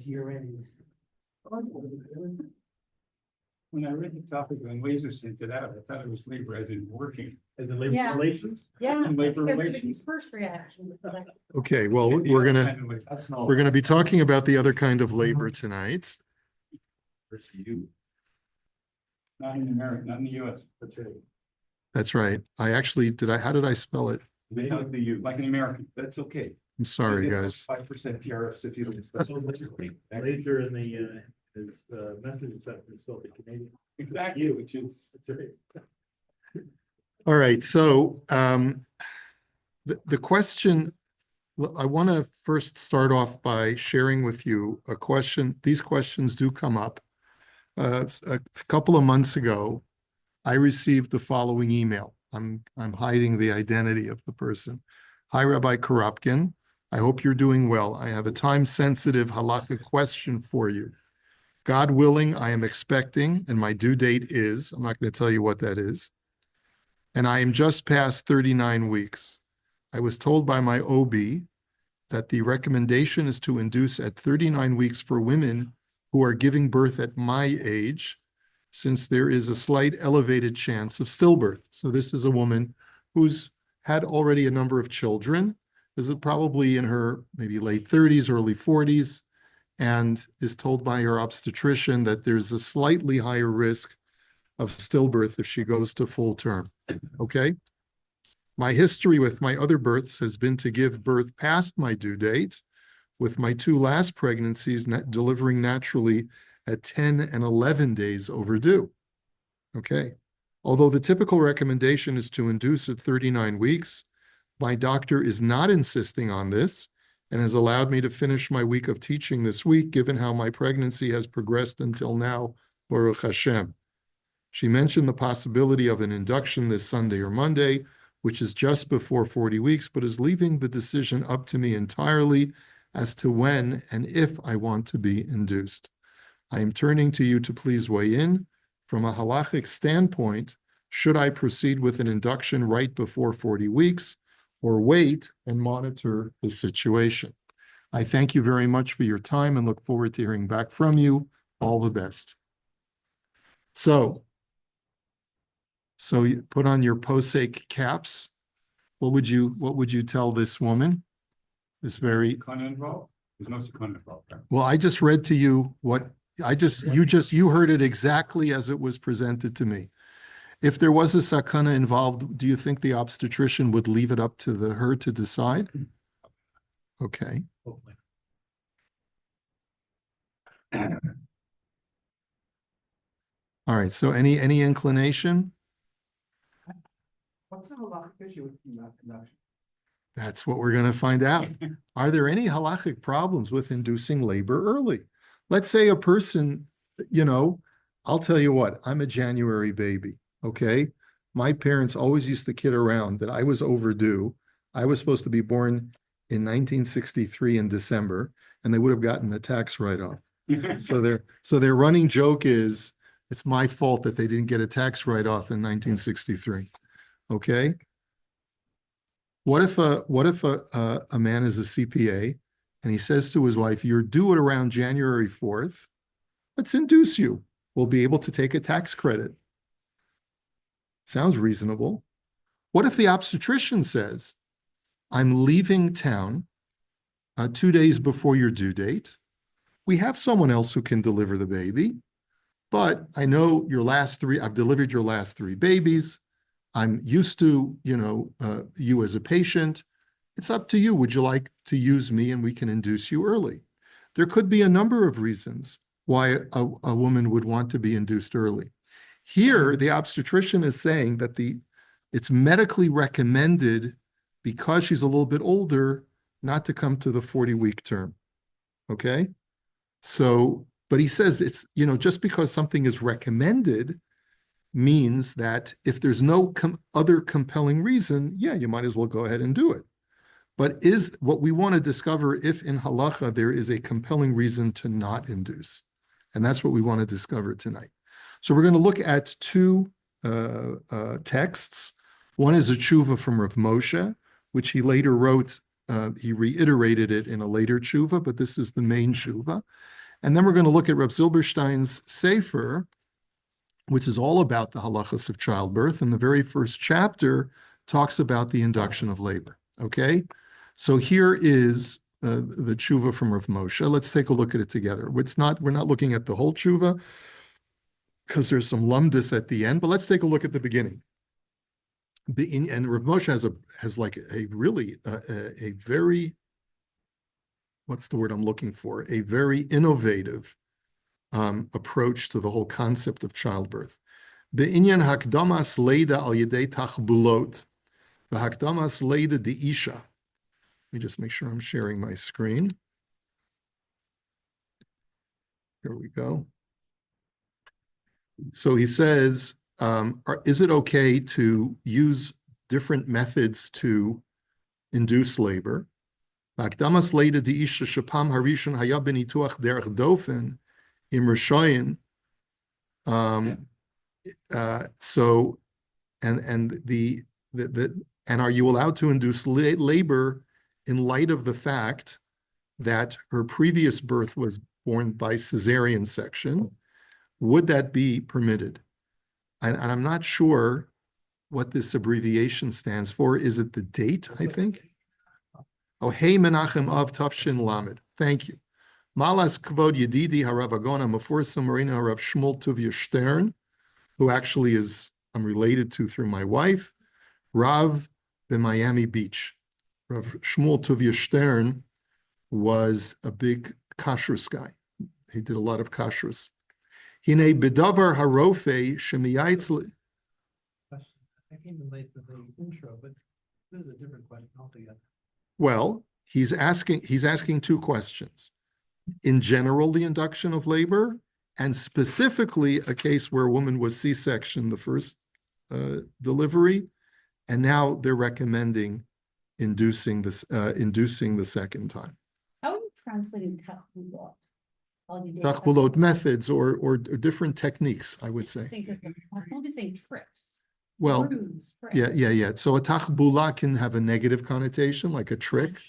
You're in. When I read the topic on laser sent it out, I thought it was labor as in working. As in labor Yeah. relations? Yeah. And labor Everybody's relations. first reaction. Okay, well, That's not. we're gonna be talking about the other kind of labor tonight. Not in America, not in the US. That's right. That's right. How did I spell it? Made with the U. Like an American. That's okay. I'm sorry, guys. 5% tariffs if you don't. So laser in the, his, message is that it's spelled in Canadian. Exactly, which is. That's right. All right, so the question, I want to first start off by sharing with you a question. These questions do come up. A couple of months ago, I received the following email. I'm hiding the identity of the person. Hi, Rabbi Korupkin. I hope you're doing well. I have a time-sensitive halakhic question for you. God willing, I am expecting, and my due date is, I'm not going to tell you what that is, and I am just past 39 weeks. I was told by my OB that the recommendation is to induce at 39 weeks for women who are giving birth at my age, since there is a slight elevated chance of stillbirth. So this is a woman who's had already a number of children, is probably in her maybe late 30s, early 40s, and is told by her obstetrician that there's a slightly higher risk of stillbirth if she goes to full term, okay? My history with my other births has been to give birth past my due date, with my two last pregnancies delivering naturally at 10 and 11 days overdue, okay? Although the typical recommendation is to induce at 39 weeks, my doctor is not insisting on this and has allowed me to finish my week of teaching this week, given how my pregnancy has progressed until now, Baruch Hashem. She mentioned the possibility of an induction this Sunday or Monday, which is just before 40 weeks, but is leaving the decision up to me entirely as to when and if I want to be induced. I am turning to you to please weigh in. From a halakhic standpoint, should I proceed with an induction right before 40 weeks or wait and monitor the situation? I thank you very much for your time and look forward to hearing back from you. All the best. So you put on your posek caps. What would you tell this woman? This very Second involved? There's no second involved. Right? well, I just read to you what you heard it exactly as it was presented to me. If there was a sakana involved, do you think the obstetrician would leave it up to her to decide? Okay. Hopefully. All right. So any inclination? What's the halachic issue with induction? That's what we're going to find out. Are there any halachic problems with inducing labor early? Let's say a person, I'll tell you what, I'm a January baby, okay? My parents always used to kid around that I was overdue. I was supposed to be born in 1963 in December, and they would have gotten the tax write-off. So their running joke is, it's my fault that they didn't get a tax write-off in 1963, okay? What if a man is a CPA and he says to his wife, you're due at around January 4th, let's induce you. We'll be able to take a tax credit. Sounds reasonable. What if the obstetrician says, I'm leaving town 2 days before your due date. We have someone else who can deliver the baby, but I know I've delivered your last 3 babies. I'm used to, you as a patient. It's up to you. Would you like to use me and we can induce you early? There could be a number of reasons why a woman would want to be induced early. Here, the obstetrician is saying that it's medically recommended because she's a little bit older not to come to the 40-week term, okay? So, but he says it's, just because something is recommended means that if there's no other compelling reason, yeah, you might as well go ahead and do it. But is what we want to discover if in halacha there is a compelling reason to not induce. And that's what we want to discover tonight. So we're going to look at 2 texts. One is a tshuva from Rav Moshe, which he later wrote he reiterated it in a later tshuva, but this is the main tshuva. And then we're going to look at Reb Zilberstein's Sefer, which is all about the halachas of childbirth. And the very first chapter talks about the induction of labor. Okay, so here is the tshuva from Rav Moshe. Let's take a look at it together. We're not looking at the whole tshuva because there's some lumdus at the end, but let's take a look at the beginning. And Rav Moshe has like a really a very, what's the word I'm looking for? A very innovative approach to the whole concept of childbirth. Be'inyan hakdamas leida al yedei tachbulot, v'hakdamas leida deisha. Let me just make sure I'm sharing my screen. Here we go. So he says, is it okay to use different methods to induce labor? Hakdamas leida deisha shapam harishon haya benituach derech dofen im rishoyin. So, and are you allowed to induce labor in light of the fact that her previous birth was born by cesarean section? Would that be permitted? And I'm not sure what this abbreviation stands for. Is it the date, I think? Oh, hey, Menachem Av Tafshin Lamed. Thank you. Malas Kvod Yedidi Harav Agona Meforsa Marina Harav Shmuel Tuvia Stern, who actually I'm related to through my wife, Rav in Miami Beach. Rav Shmuel Tuvia Stern was a big kashrus guy. He did a lot of kashrus. Hine bedavar harofe shemiyaitz. I came in late for the intro, but this is a different question altogether. Well, he's asking two questions. In general, the induction of labor, and specifically a case where a woman was C-section the first delivery, and now they're recommending inducing the second time. How are you translating tachbulot? Tachbulot methods or different techniques, I would say. I'm only saying tricks. Well, Ruse, yeah. So a tachbula can have a negative connotation, like a trick,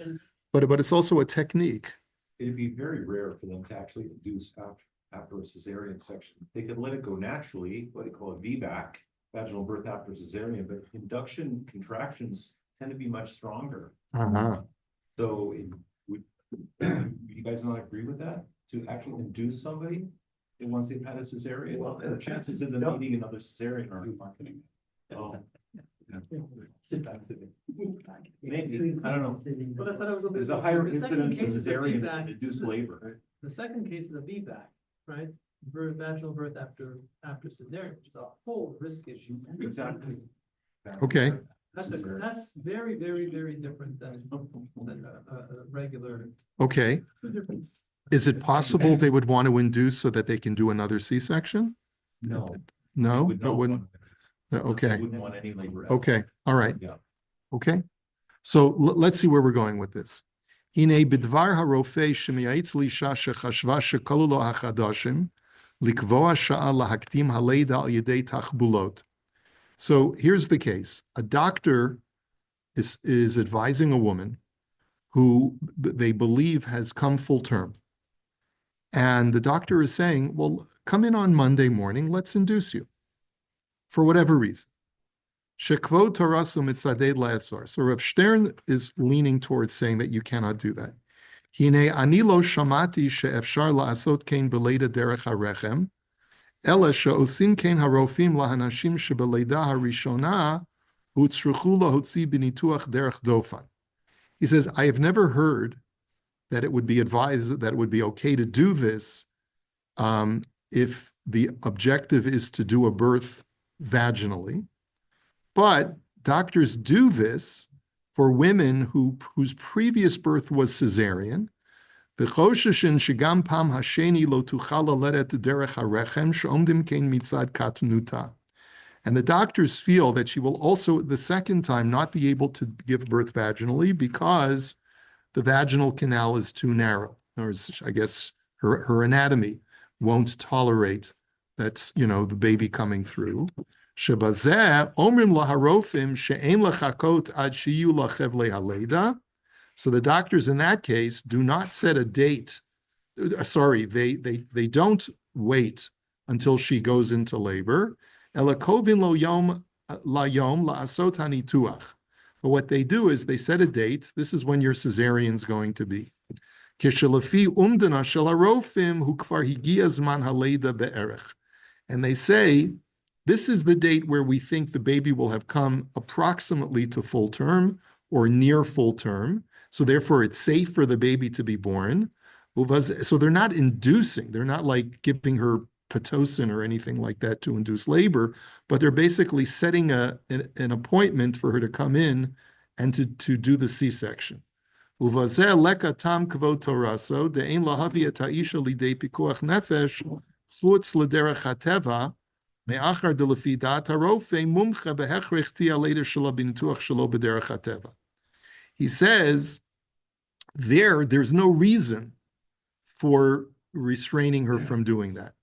but it's also a technique. It'd be very rare for them to actually induce after a cesarean section. They could let it go naturally, what they call a VBAC, vaginal birth after cesarean, but induction contractions tend to be much stronger. So you guys not agree with that? To actually induce somebody once they've had a cesarean? Well, the chances of them needing another cesarean are marketing. Oh. Sit back. Maybe, I don't know. Well, that's what I was. There's a higher The second incidence of case is a cesarean VBAC. than induced labor. The second case is a VBAC, right? Vaginal birth after cesarean, which is a whole risk issue. Exactly. Okay. That's very, very, very different than a regular. Okay. Difference. Is it possible they would want to induce so that they can do another C-section? No. No, Would that not wouldn't. want- Okay. Wouldn't want any labor. Okay. All right. Yeah. Okay. So let's see where we're going with this. Hine bidvar harofei shemiyaitz lisha shechashva shekalu lo hachadashim likvoa sha'a lahaktim haleida al yedei tachbulot. So here's the case. A doctor is advising a woman who they believe has come full term. And the doctor is saying, well, come in on Monday morning, let's induce you. For whatever reason. Shekvo Tarasu mitzadei la'asar. So Rav Stern is leaning towards saying that you cannot do that. Hine ani lo shamati she'efshar la'asot kein beleida derech harechem, ela she'osim kein harofim lahanashim shebeleida harishona utzruchu lahotzi b'nituach derech dofan. He says, I have never heard that it would be advised that it would be okay to do this if the objective is to do a birth vaginally. But doctors do this for women whose previous birth was cesarean. And the doctors feel that she will also, the second time, not be able to give birth vaginally because the vaginal canal is too narrow. Or I guess her anatomy won't tolerate that's, the baby coming through. Shebazeh omrim laharofim she'en lachakot ad shiyu lachevle haleda So the doctors in that case do not set a date. Sorry, they don't wait until she goes into labor. Elakovin lo yom la yom la asot hanituach. But what they do is they set a date. This is when your cesarean is going to be. Kishelafi umdana shel harofim hu kvar higia zman haleda be'erech. And they say, this is the date where we think the baby will have come approximately to full term or near full term. So therefore, it's safe for the baby to be born. So they're not inducing. They're not like giving her Pitocin or anything like that to induce labor, but they're basically setting an appointment for her to come in and to do the C-section. Uvazeh leka tam kvod toraso de'ein lahavi et ha'isha lidei pikuach nefesh chutz l'derech hateva me'achar delefi dat harofe mumcha behechrich tia later shelo b'nituach shelo b'derech hateva. He says there's no reason for restraining her from doing that,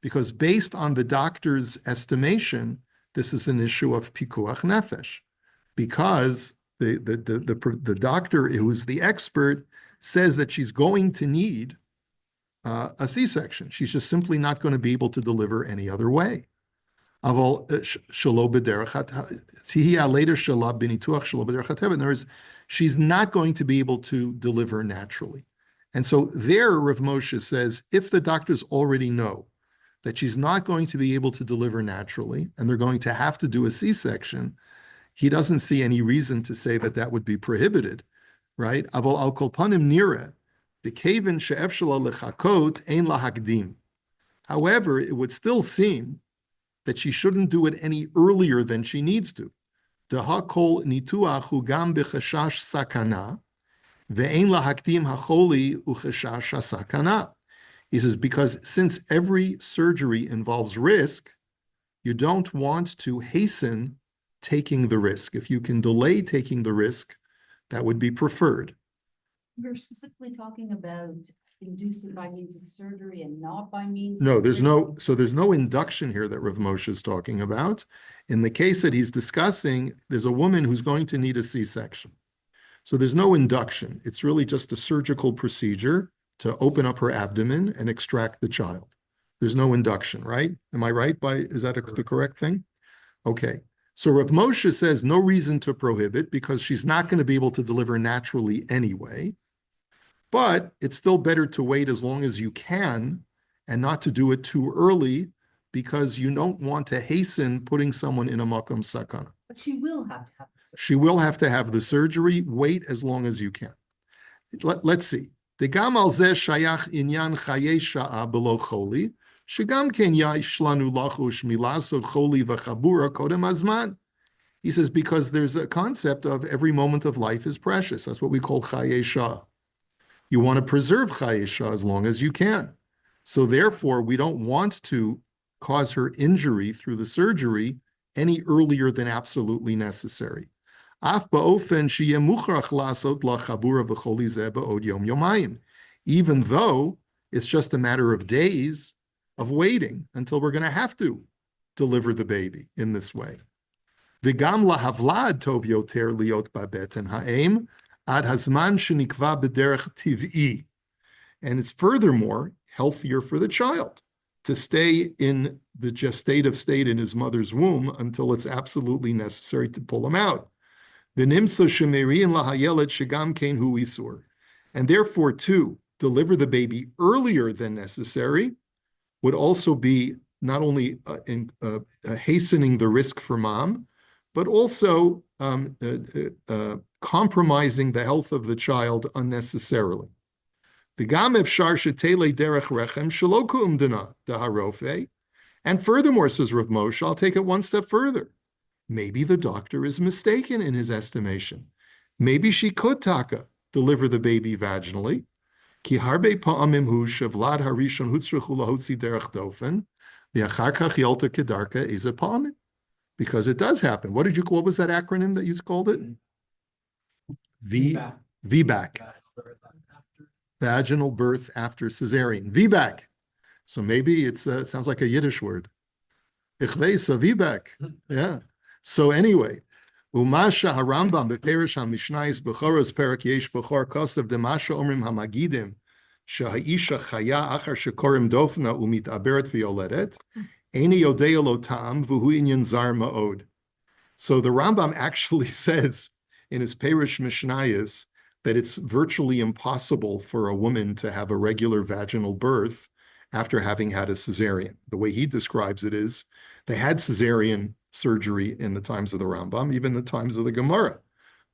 because based on the doctor's estimation, this is an issue of pikuach nefesh, because the doctor who's the expert says that she's going to need a C-section. She's just simply not going to be able to deliver any other way. In other words, she's not going to be able to deliver naturally. And so there, Rav Moshe says, if the doctors already know that she's not going to be able to deliver naturally, and they're going to have to do a C-section, he doesn't see any reason to say that that would be prohibited, right? Aval al kol panim nira, the kevin she'efshala lechakot ein lahakdim. However, it would still seem that she shouldn't do it any earlier than she needs to. Deha kol nituach hu gam b'chashash sakana, ve'ein lahakdim hacholi uchashash sakana. He says, because since every surgery involves risk, you don't want to hasten taking the risk. If you can delay taking the risk, that would be preferred. You're specifically talking about inducing by means of surgery and not by means No, of there's no induction here that Rav Moshe is talking about. In the case that he's discussing, there's a woman who's going to need a C-section. So there's no induction. It's really just a surgical procedure to open up her abdomen and extract the child. There's no induction, right? Am I right? Is that the correct thing? Okay. So Rav Moshe says no reason to prohibit because she's not going to be able to deliver naturally anyway. But it's still better to wait as long as you can and not to do it too early, because you don't want to hasten putting someone in a makom sakana. But she will have to have the surgery. She will have to have the surgery. Wait as long as you can. Let's see. Degam al zeh shayach inyan chaye sha'a below choli, shegam ken ya'ish lanu lachush milasod choli v'chabura kodem azman. He says, because there's a concept of every moment of life is precious. That's what we call chaye sha'a. You want to preserve chaye sha'a as long as you can. So therefore, we don't want to cause her injury through the surgery any earlier than absolutely necessary. Even though it's just a matter of days of waiting until we're going to have to deliver the baby in this way. And it's furthermore healthier for the child to stay in the gestative state in his mother's womb until it's absolutely necessary to pull him out. And therefore, too, deliver the baby earlier than necessary would also be not only hastening the risk for mom, but also compromising the health of the child unnecessarily. And furthermore, says Rav Moshe, I'll take it one step further. Maybe the doctor is mistaken in his estimation. Maybe she could deliver the baby vaginally. Because it does happen. What was that acronym that you called it? VBAC. Vaginal birth after cesarean. VBAC. So maybe it sounds like a Yiddish word. Ich weiß, VBAC. Yeah. So anyway, Umasha harambam beperish hamishnayis bechoros perak yesh bechor kosev demasha omrim hamagidim shahaisha chaya achar shekorim dofna umit aberet violedet eni yodea lo tam v'hu inyan zar ma'od. So the Rambam actually says in his Perish Mishnayos that it's virtually impossible for a woman to have a regular vaginal birth after having had a cesarean. The way he describes it is they had cesarean surgery in the times of the Rambam, even the times of the Gemara.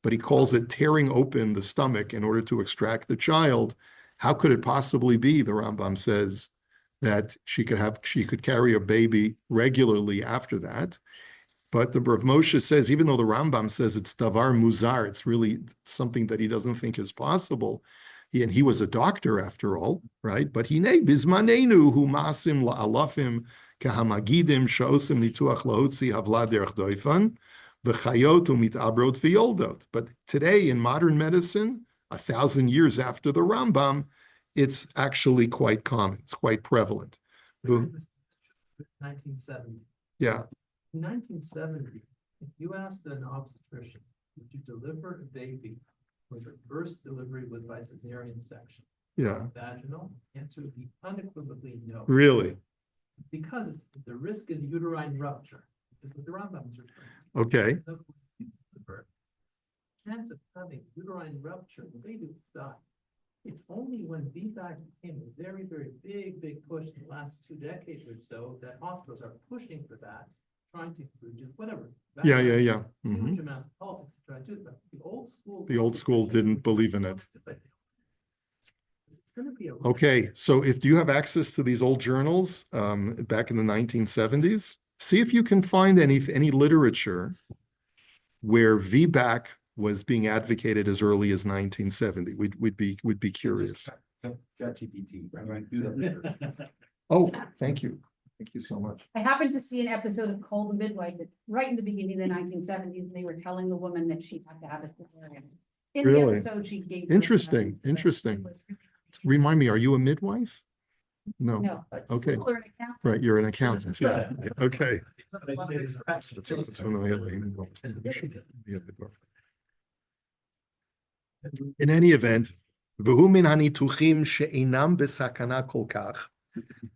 But he calls it tearing open the stomach in order to extract the child. How could it possibly be, the Rambam says, that she could carry a baby regularly after that? But the Rav Moshe says, even though the Rambam says it's davar muzar, it's really something that he doesn't think is possible. And he was a doctor after all, right? But hinei bizmanenu hu masim la'alafim kahamagidim sha'osim nituach lahotzi havla derech doifan v'chayot umitabrot v'yoldot. But today in modern medicine, 1,000 years after the Rambam, it's actually quite common. It's quite prevalent. 1970. Yeah. In 1970, if you asked an obstetrician, would you deliver a baby with a first delivery with by cesarean section? Yeah. Vaginal? Answer would be unequivocally no. Really? Because the risk is uterine rupture. Is what the Rambam is referring to. Okay. The birth. Chance of having uterine rupture, the baby will die. It's only when VBAC became a very, very big push in the last 2 decades or so that hospitals are pushing for that, trying to reduce whatever. Yeah. Huge Mhm. amount of politics to try to do it, but The old school didn't believe in it. It's gonna be a. Okay, so if you have access to these old journals back in the 1970s, see if you can find any literature where VBAC was being advocated as early as 1970. We'd be curious. ChatGPT, right? Do that later. Oh, thank you. Thank you so much. I happened to see an episode of Call the Midwives right in the beginning of the 1970s, and they were telling the woman that she had to have a cesarean. In the Really? episode, she gave. birth Interesting, to it. interesting. It was really- Remind me, are you a midwife? No, No, but Okay. similar in account. right, you're an accountant, yeah, okay. In any event,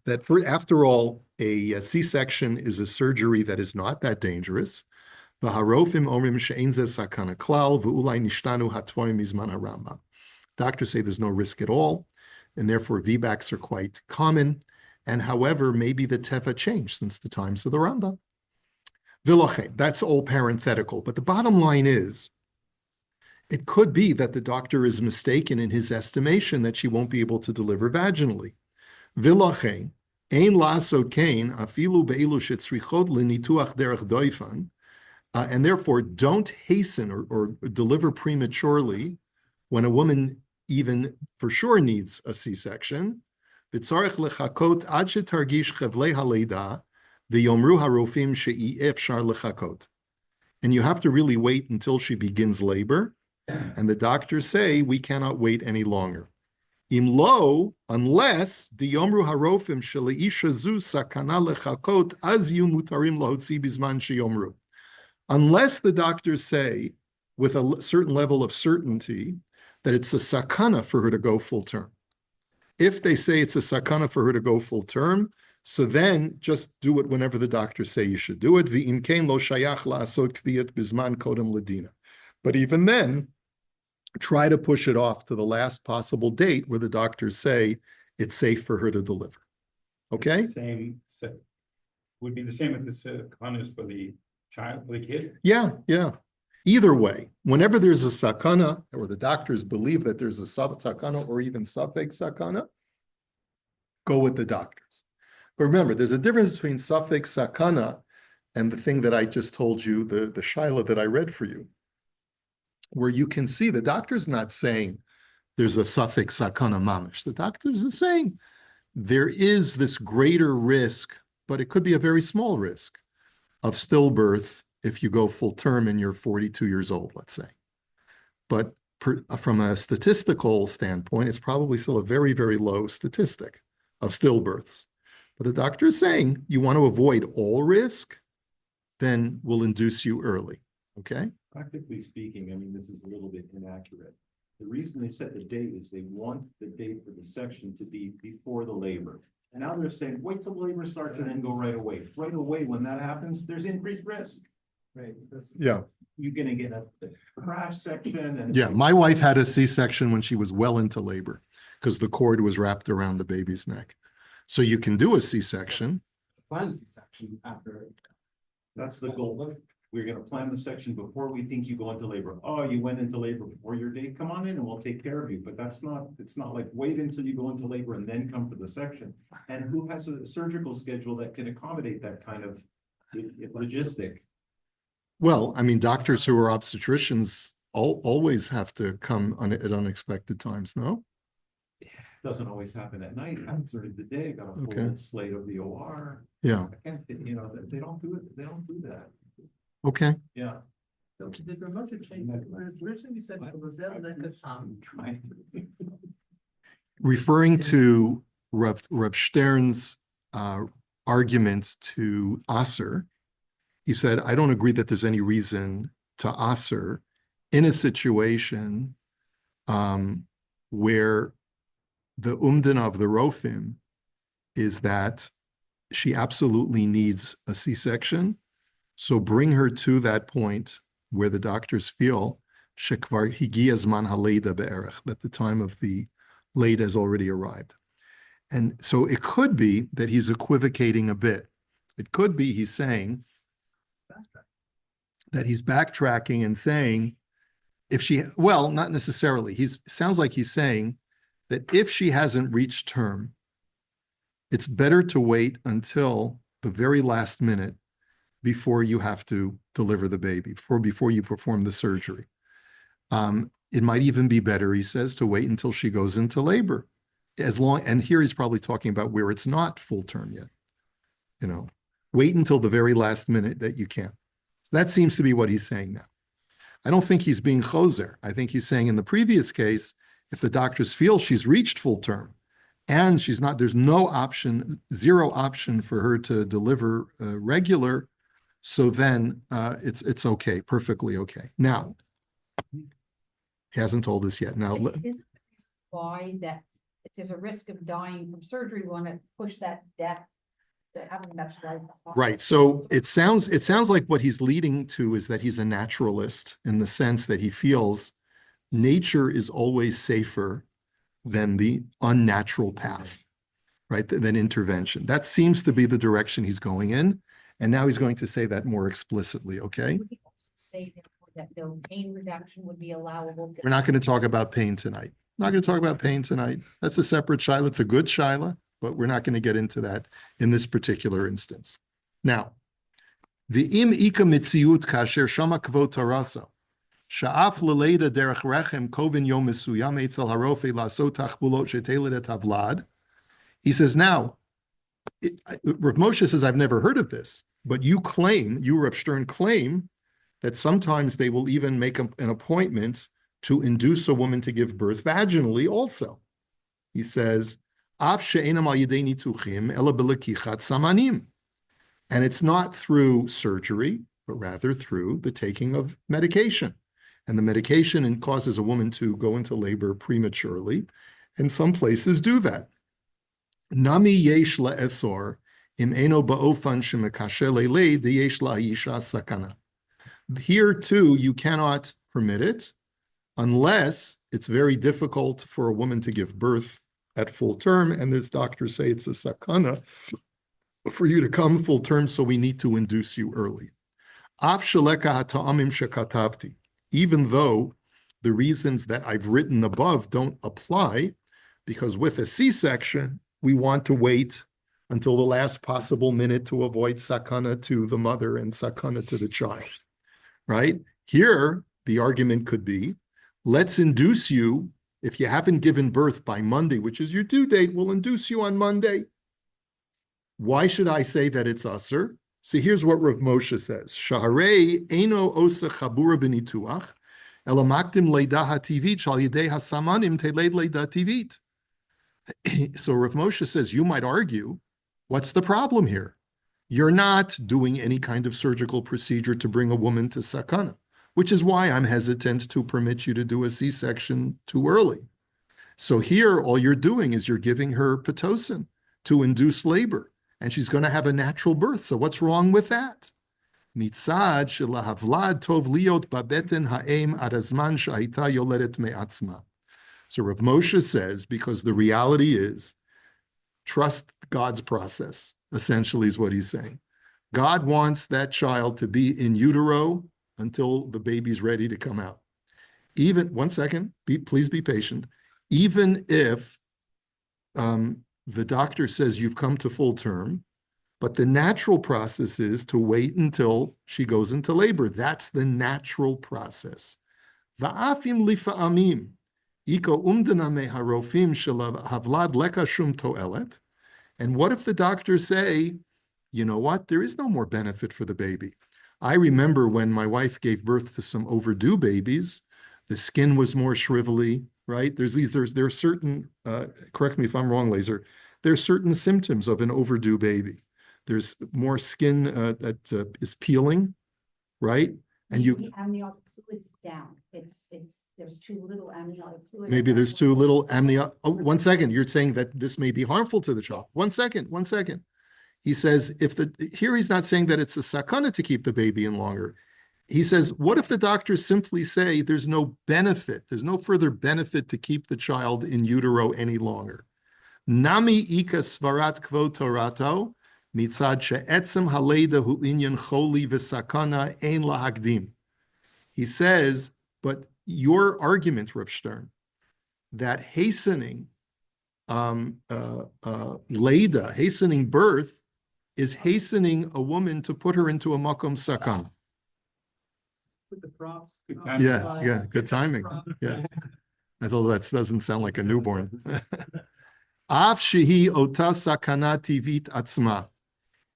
that after all, a C-section is a surgery that is not that dangerous. Doctors say there's no risk at all, and therefore VBACs are quite common. And however, maybe the teva changed since the times of the Rambam. That's all parenthetical, but the bottom line is, it could be that the doctor is mistaken in his estimation that she won't be able to deliver vaginally. And therefore, don't hasten or deliver prematurely when a woman even for sure needs a C-section. And you have to really wait until she begins labor. And the doctors say, we cannot wait any longer. Imlo, unless diyomru harofim sheleisha zu sakana lechakot az yu mutarim lahotzi bizman sheyomru. Unless the doctors say, with a certain level of certainty, that it's a sakana for her to go full term. If they say it's a sakana for her to go full term, so then just do it whenever the doctors say you should do it. V'im kein lo shayach la'asot kviyat bizman kodem ledina. But even then, try to push it off to the last possible date where the doctors say it's safe for her to deliver. Okay? Would be the same if the sakana for the child, for the kid? Yeah. Either way, whenever there's a sakana, or the doctors believe that there's a sakana or even safek sakana, go with the doctors. But remember, there's a difference between safek sakana and the thing that I just told you, the shaila that I read for you, where you can see the doctor's not saying there's a safek sakana mamish. The doctors are saying there is this greater risk, but it could be a very small risk of stillbirth if you go full term and you're 42 years old, let's say. But from a statistical standpoint, it's probably still a very, very low statistic of stillbirths. But the doctor is saying you want to avoid all risk, then we'll induce you early, okay? Practically speaking, I mean, this is a little bit inaccurate. The reason they set the date is they want the date for the section to be before the labor. And now they're saying, wait till labor starts and then go right away. Right away, when that happens, there's increased risk. Right. Yeah. You're gonna get a crash section and. Yeah, my wife had a C-section when she was well into labor because the cord was wrapped around the baby's neck. So you can do a C-section. Planned C-section after. That's the goal. We're gonna plan the section before we think you go into labor. Oh, you went into labor before your date, come on in and we'll take care of you. But that's not, it's not like wait until you go into labor and then come for the section. And who has a surgical schedule that can accommodate that kind of logistic? Well, I mean, doctors who are obstetricians always have to come at unexpected times, no? Doesn't always happen at night, happens during the day, got a Okay. full slate of the OR. Yeah, I can't, you know, they don't do it, they don't do that. okay. Yeah. So did Ramosha change, originally we said Roselle Lekatam. Trying. Referring to Rav Stern's argument to Aser, he said, I don't agree that there's any reason to Aser in a situation where the umdana of the Rofim is that she absolutely needs a C-section. So bring her to that point where the doctors feel shekvar higia zman haleida be'erech, that the time of the late has already arrived. And so it could be that he's equivocating a bit. It could be he's saying that he's backtracking and saying, if she, well, not necessarily. Sounds like he's saying that if she hasn't reached term, it's better to wait until the very last minute before you have to deliver the baby, before you perform the surgery. It might even be better, he says, to wait until she goes into labor. And here he's probably talking about where it's not full term yet. You know, wait until the very last minute that you can. That seems to be what he's saying now. I don't think he's being choser. I think he's saying in the previous case, if the doctors feel she's reached full term and she's not, there's no option, zero option for her to deliver regular, so then it's okay, perfectly okay. Now, he hasn't told us yet. Now, Is the reason why that if there's a risk of dying from surgery, we want to push that death to have as much life as possible? right. So it sounds like what he's leading to is that he's a naturalist in the sense that he feels nature is always safer than the unnatural path, right? Than intervention. That seems to be the direction he's going in. And now he's going to say that more explicitly, okay? Would he also say that no pain reduction would be allowable? We're not going to talk about pain tonight. Not going to talk about pain tonight. That's a separate shaila. It's a good shaila, but we're not going to get into that in this particular instance. Now, v'im ika mitziut kasher shama kvot taraso, sha'af leleida derech rechem kovin yom mesuyam etzel harofe la'asot tachbulot shetelet et havlad. He says, now, Rav Moshe says, I've never heard of this, but you Rav Stern claim that sometimes they will even make an appointment to induce a woman to give birth vaginally also. He says, and it's not through surgery, but rather through the taking of medication. And the medication causes a woman to go into labor prematurely, and some places do that. Nami yesh la'esor im eno ba'ofan shemekasher le'leid yesh la'isha sakana. Here too, you cannot permit it unless it's very difficult for a woman to give birth at full term, and there's doctors say it's a sakana for you to come full term, so we need to induce you early. Af sheleka hata'amim shekatavti, even though the reasons that I've written above don't apply, because with a C-section, we want to wait until the last possible minute to avoid sakana to the mother and sakana to the child, right? Here, the argument could be, let's induce you, if you haven't given birth by Monday, which is your due date, we'll induce you on Monday. Why should I say that it's usher? See, here's what Rav Moshe says. Shaharei eino osa chabura b'nituach, elamaktim leida hativit shal yidei hasamanim teleid leida tivit. So Rav Moshe says, you might argue, what's the problem here? You're not doing any kind of surgical procedure to bring a woman to sakana. which is why I'm hesitant to permit you to do a C-section too early. So here, all you're doing is you're giving her Pitocin to induce labor, and she's going to have a natural birth. So what's wrong with that? Mitzad shelahavlad tov liot babeten ha'em adazman sha'ita yoledet me'atzma. So Rav Moshe says, because the reality is, trust God's process, essentially is what he's saying. God wants that child to be in utero until the baby's ready to come out. Even, one second, please be patient. Even if the doctor says you've come to full term, but the natural process is to wait until she goes into labor. That's the natural process. Va'afim lifa'amim, iko umdana meharofim havlad leka shum to'elet. And what if the doctors say, you know what, there is no more benefit for the baby? I remember when my wife gave birth to some overdue babies, the skin was more shrivelly, right? There are certain, correct me if I'm wrong, Laser, there are certain symptoms of an overdue baby. There's more skin that is peeling, right? And The amniotic fluid is down. There's too little amniotic fluid. maybe there's too little amniotic. Oh, 1 second. You're saying that this may be harmful to the child. 1 second. He says, here he's not saying that it's a sakana to keep the baby in longer. He says, what if the doctors simply say there's no benefit, there's no further benefit to keep the child in utero any longer? Nami ika svarat kvo torato, mitzad she'etzem haleda hu inyan choli v'sakana ein lahagdim. He says, but your argument, Rav Stern, that hastening leda, hastening birth, is hastening a woman to put her into a makom sakana. With the props. Good timing. Yeah, good timing. Yeah. Although that doesn't sound like a newborn. Av shehi ota sakana tivit atzma.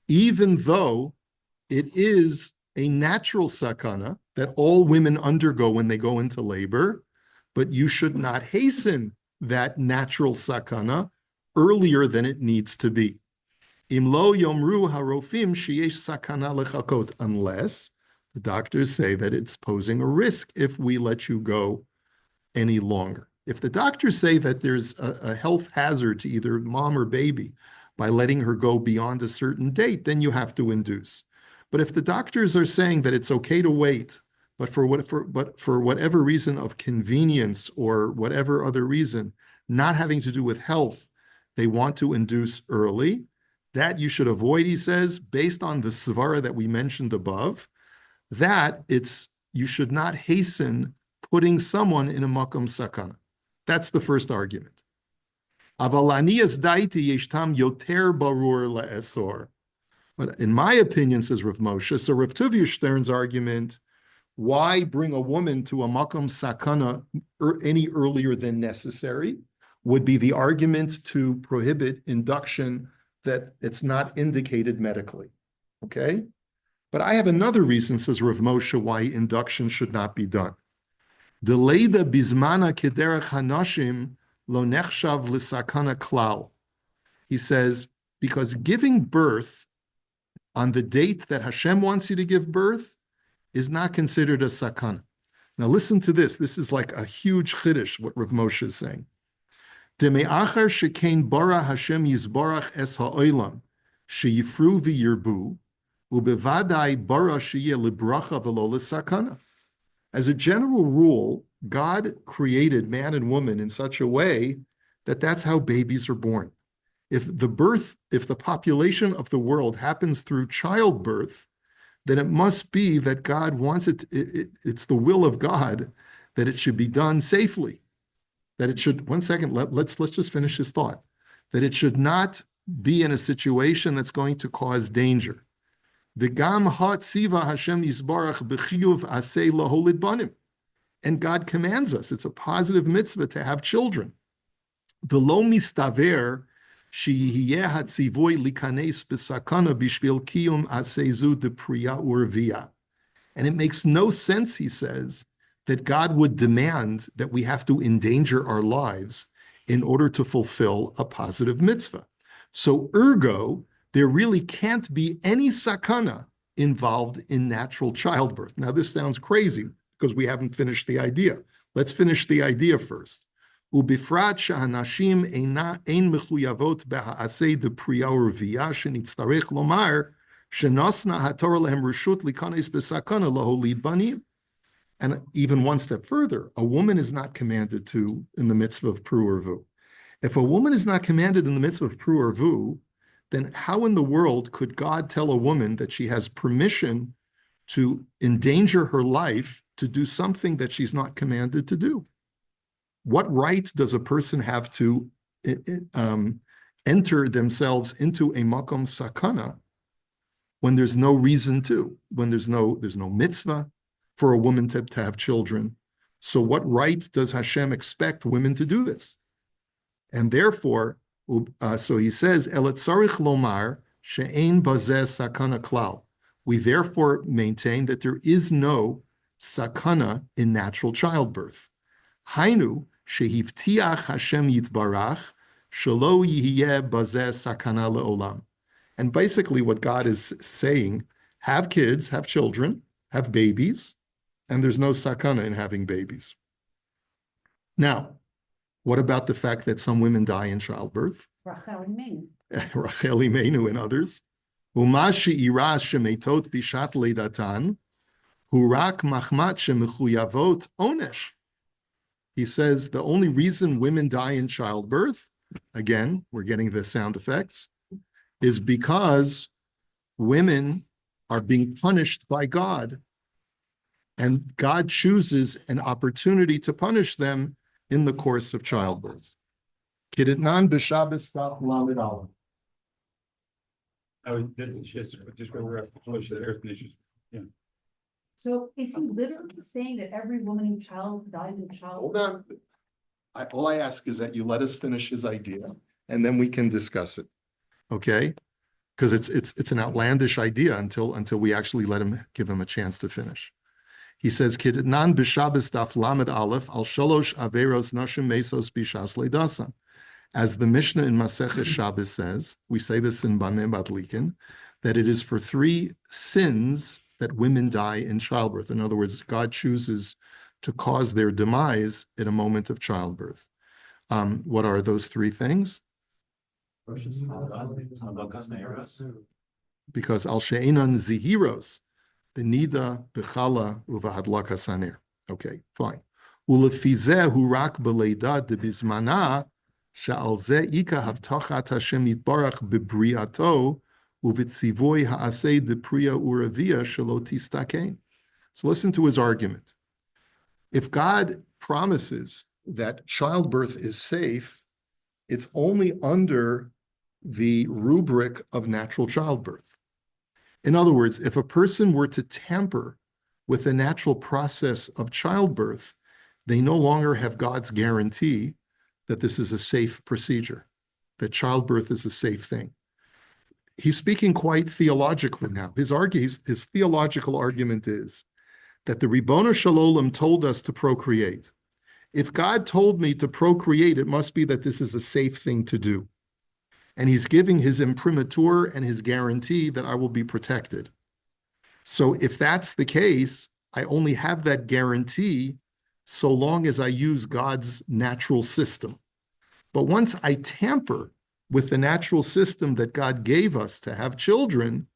Even though it is a natural sakana that all women undergo when they go into labor, but you should not hasten that natural sakana earlier than it needs to be. Imlo yomru harofim sheyesh sakana lechakot, unless the doctors say that it's posing a risk if we let you go any longer. If the doctors say that there's a health hazard to either mom or baby by letting her go beyond a certain date, then you have to induce. But if the doctors are saying that it's okay to wait, but for whatever reason of convenience or whatever other reason, not having to do with health, they want to induce early, that you should avoid, he says, based on the svara that we mentioned above, that you should not hasten putting someone in a makom sakana. That's the first argument. Avalanias daiti yeshtam yoter barur laesor. But in my opinion, says Rav Moshe, so Rav Tuvia Stern's argument, why bring a woman to a makom sakana any earlier than necessary, would be the argument to prohibit induction that it's not indicated medically. Okay? But I have another reason, says Rav Moshe, why induction should not be done. Deleda bizmana kederach hanashim lo nechshav l'sakana klal. He says, because giving birth on the date that Hashem wants you to give birth is not considered a sakana. Now listen to this. This is like a huge chiddush, what Rav Moshe is saying. Deme'achar shekein bara Hashem yizbarach es ha'olam sheyifru v'yirbu ubevadai bara sheyeh libracha v'lo l'sakana. As a general rule, God created man and woman in such a way that that's how babies are born. If the population of the world happens through childbirth, then it must be that God wants it's the will of God that it should be done safely. That it should, 1 second, let's just finish this thought. That it should not be in a situation that's going to cause danger. V'gam ha'tziva Hashem yisbarach b'chiyuv aseh laholid banim. And God commands us, it's a positive mitzvah to have children. V'lo mistaver sheyiyeh hatzivoy likanes b'sakana b'shvil kiyum aseh zu depriya urvia. And it makes no sense, he says, that God would demand that we have to endanger our lives in order to fulfill a positive mitzvah. So ergo, there really can't be any sakana involved in natural childbirth. Now, this sounds crazy. because we haven't finished the idea. Let's finish the idea first. ובפרט שהנשים אין מחויבות בהעשה דפרייה ורבייה, שנצטרך לומר שנוסנה התורה להם רשות להיכנס בסכנה להוליד בנים. And even one step further, a woman is not commanded to in the mitzvah of pru or vu. If a woman is not commanded in the mitzvah of pru or vu, then how in the world could God tell a woman that she has permission to endanger her life to do something that she's not commanded to do? What right does a person have to enter themselves into a makom sakana when there's no reason to, when there's no mitzvah for a woman to have children? So what right does Hashem expect women to do this? And therefore, so he says, "Elet tzarich lomar she'ein bazeh sakana klal." We therefore maintain that there is no sakana in natural childbirth. Hainu shehivtiach Hashem yitbarach shelo yihiyeh bazeh sakana leolam. And basically what God is saying, have kids, have children, have babies, and there's no sakana in having babies. Now, what about the fact that some women die in childbirth? Rachel Imeinu. Rachel Imeinu and others. Uma she'ira shemetot bishat leidatan, hurak machmat shemechuyavot onesh. He says the only reason women die in childbirth, again, we're getting the sound effects, is because women are being punished by God. And God chooses an opportunity to punish them in the course of childbirth. Kiditnan b'Shabbos Taf Lamed Aleph. That's just where we're at, the air conditioners. So is he literally saying that every woman who dies in Hold childbirth? on. All I ask is that you let us finish his idea, and then we can discuss it. Okay? Because it's an outlandish idea until we actually give him a chance to finish. He says, "Kidnan b'Shabbos Daf Lamed Aleph al shalosh averos nashim mesos bishas leidasan." As the Mishnah in Masechet Shabbos says, we say this in Banei Batlikin, that it is for 3 sins that women die in childbirth. In other words, God chooses to cause their demise at a moment of childbirth. What are those 3 things? Because al she'enan zihiros, benida, bechala, uvahadlaka saner. Okay, fine. Ulefizeh hurak beleida de bizmana, sha'al ze ika havtachat Hashem yitbarach bebriato, uvitzivoy ha'aseh de priya uravia shelo tistakein. So listen to his argument. If God promises that childbirth is safe, it's only under the rubric of natural childbirth. In other words, if a person were to tamper with the natural process of childbirth, they no longer have God's guarantee that this is a safe procedure, that childbirth is a safe thing. He's speaking quite theologically now. His theological argument is that the Ribono Shel Olam told us to procreate. If God told me to procreate, it must be that this is a safe thing to do. And he's giving his imprimatur and his guarantee that I will be protected. So if that's the case, I only have that guarantee so long as I use God's natural system. But once I tamper with the natural system that God gave us to have children,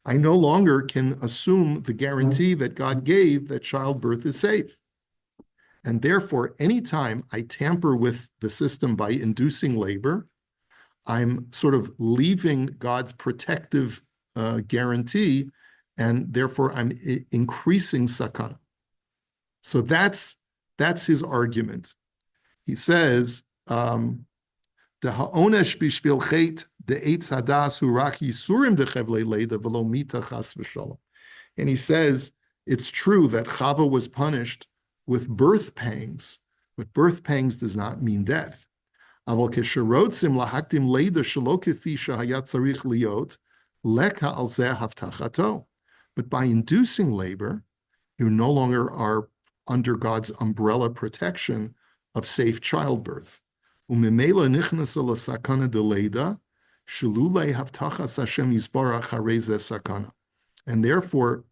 I no longer can assume the guarantee that God gave that childbirth is safe. And therefore, anytime I tamper with the system by inducing labor, I'm sort of leaving God's protective guarantee, and therefore I'm increasing sakana. So that's his argument. He says, "The ha'onesh bishvil chet de'etz hadas hu rak yisurim dechevlei leida v'lo mita chas v'shalom." And he says it's true that Chava was punished with birth pangs, but birth pangs does not mean death. But by inducing labor, you no longer are under God's umbrella protection of safe childbirth. And therefore,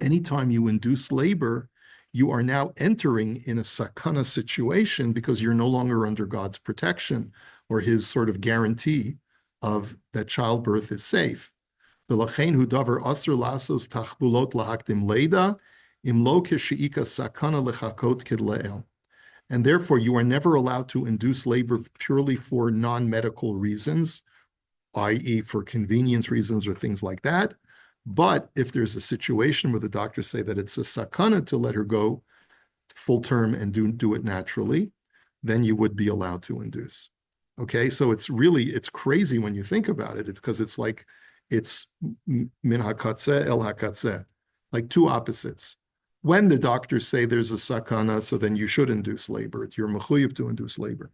anytime you induce labor, you are now entering in a sakana situation because you're no longer under God's protection or his sort of guarantee of that childbirth is safe. V'lachein hu davar asur lasos tachbulot lahakdim leida, im lo kisheika sakana lechakot kidle'el. And therefore, you are never allowed to induce labor purely for non-medical reasons, i.e. for convenience reasons or things like that. But if there's a situation where the doctors say that it's a sakana to let her go full term and do it naturally, then you would be allowed to induce. Okay, so it's crazy when you think about it. It's because it's like, it's min hakatzeh el hakatzeh, like two opposites. When the doctors say there's a sakana, so then you should induce labor. It's your mechuyev to induce labor.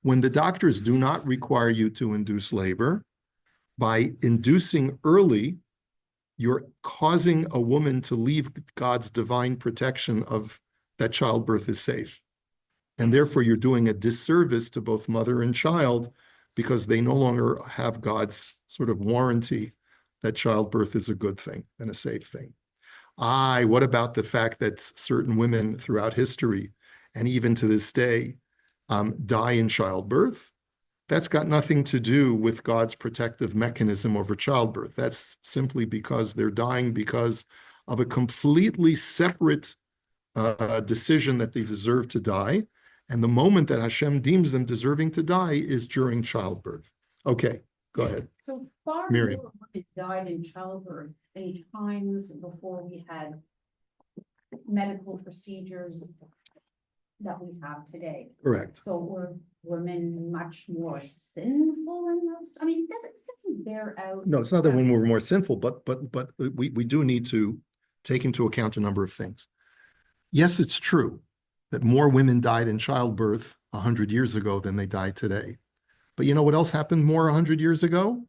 When the doctors do not require you to induce labor, by inducing early, you're causing a woman to leave God's divine protection of that childbirth is safe. And therefore, you're doing a disservice to both mother and child because they no longer have God's sort of warranty that childbirth is a good thing and a safe thing. What about the fact that certain women throughout history, and even to this day, die in childbirth? That's got nothing to do with God's protective mechanism over childbirth. That's simply because they're dying because of a completely separate decision that they deserve to die. And the moment that Hashem deems them deserving to die is during childbirth. Okay, go ahead. So far Miriam. more women died in childbirth in times before we had medical procedures that we have today. Correct. So were women much more sinful in those? I mean, it doesn't bear out. No, it's not that women were more sinful, but we do need to take into account a number of things. Yes, it's true that more women died in childbirth 100 years ago than they die today. But you know what else happened more 100 years ago?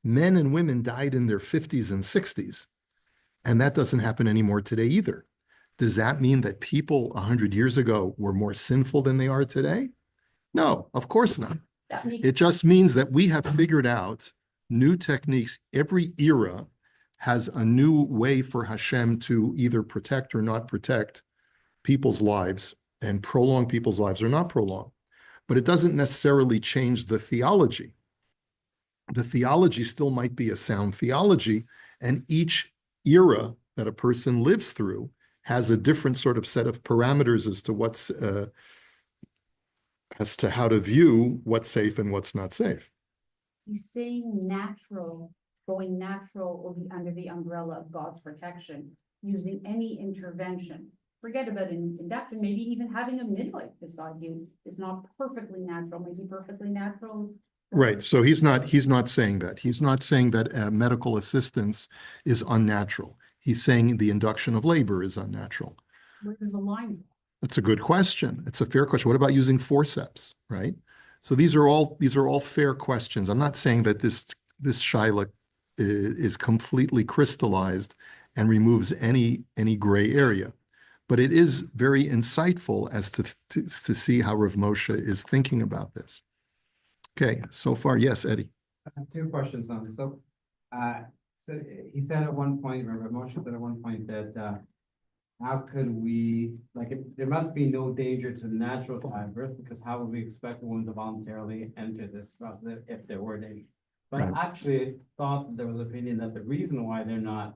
Men and women died in their 50s and 60s. And that doesn't happen anymore today either. Does that mean that people 100 years ago were more sinful than they are today? No, of course not. It just means that we have figured out new techniques. Every era has a new way for Hashem to either protect or not protect people's lives and prolong people's lives or not prolong. But it doesn't necessarily change the theology. The theology still might be a sound theology, and each era that a person lives through has a different sort of set of parameters as to what's as to how to view what's safe and what's not safe. He's saying going natural will be under the umbrella of God's protection, using any intervention. Forget about induction, maybe even having a midwife beside you is not perfectly natural, maybe perfectly natural. Right, so he's not saying that. He's not saying that medical assistance is unnatural. He's saying the induction of labor is unnatural. Where does the line fall? That's a good question. It's a fair question. What about using forceps, right? So these are all fair questions. I'm not saying that this shaila is completely crystallized and removes any gray area, but it is very insightful as to see how Rav Moshe is thinking about this. Okay, so far, yes, Eddie. I have two questions on this. So he said at one point, Rav Moshe said at one point that how could we, there must be no danger to natural childbirth, because how would we expect a woman to voluntarily enter this process if there were danger? But I actually thought that there was an opinion that the reason why they're not